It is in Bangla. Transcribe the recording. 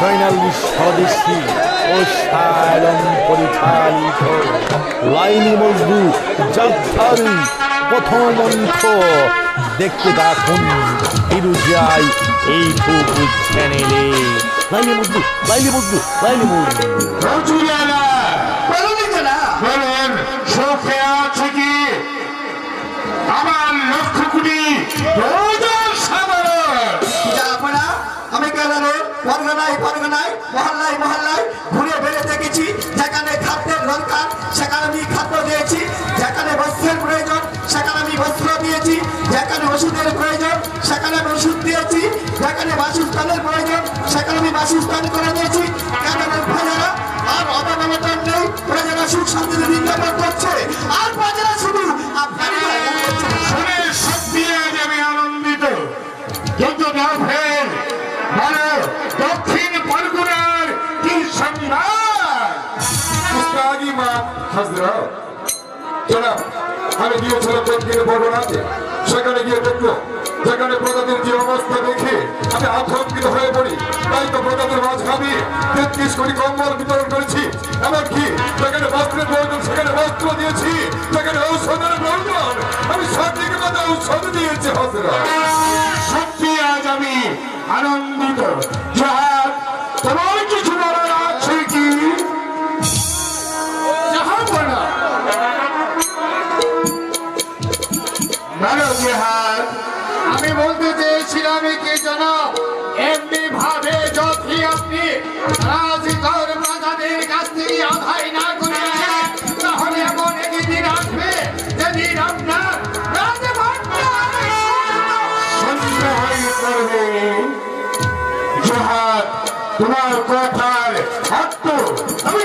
সৈনালী স্বদেশী ও শায়লম পরিচালিত লাইলি মজনু যাত্রার প্রথম অংশ দেখতে থাকুন ফিরোজিয়ায় এই ফুকু চ্যানেলে। লাইলি মজনু, লাইলি মজনু, লাইলি মজনু। আমার লক্ষ কোটি আমি গেলারে পরগনায় পরগনায় মহল্লায় মহল্লায় ঘুরে বেড়ে দেখেছি, যেখানে খাদ্যের দরকার সেখানে আমি খাদ্য দিয়েছি, যেখানে বস্ত্রের প্রয়োজন সেখানে আমি বস্ত্র দিয়েছি, যেখানে ওষুধের প্রয়োজন সেখানে আমি ওষুধ দিয়েছি, যেখানে বাসস্থানের প্রয়োজন সেখানে আমি বাসস্থান করে দিয়েছি। কেন প্রজারা আর অবমাননা নেই, প্রজারা সুখ শান্তিতে দিন যাপন করছে, আর প্রজারা শুধু আপনারই শুনে সত্যি আজ আমি আনন্দিত। কিন্তু না ফের ভালো দক্ষিণ পরগনার কি সংবাদ মা হাজরা জনাব, আমি গিয়েছিলাম দক্ষিণ পরগনাতে। সেখানে গিয়ে দেখলো যেখানে প্রজাতির যে অবস্থা দেখে আমি আতঙ্কিত হয়ে পড়ি। তাই তো প্রজাতির মাঝে আমি 33 কোটি কম্বল বিতরণ করেছি। এমনকি যেখানে বস্ত্রের প্রয়োজন সেখানে বস্ত্র দিয়েছি, যেখানে ঔষধের প্রয়োজন আমি সঠিক মতো ঔষধ দিয়েছি। হাজরা সত্যি আজ আমি আনন্দিত। জাহাজ তোমার কিছু বলার আছে কি? জাহাজ বলা আমি বলতে চেয়েছিলাম কি জানাব, এমনি ভাবে যদি আপনি রাজকর প্রজাদের কাছ থেকে আদায় না করে আসেন, তাহলে এমন একদিন আসবে যেদিন আপনার তোমার কথার আমি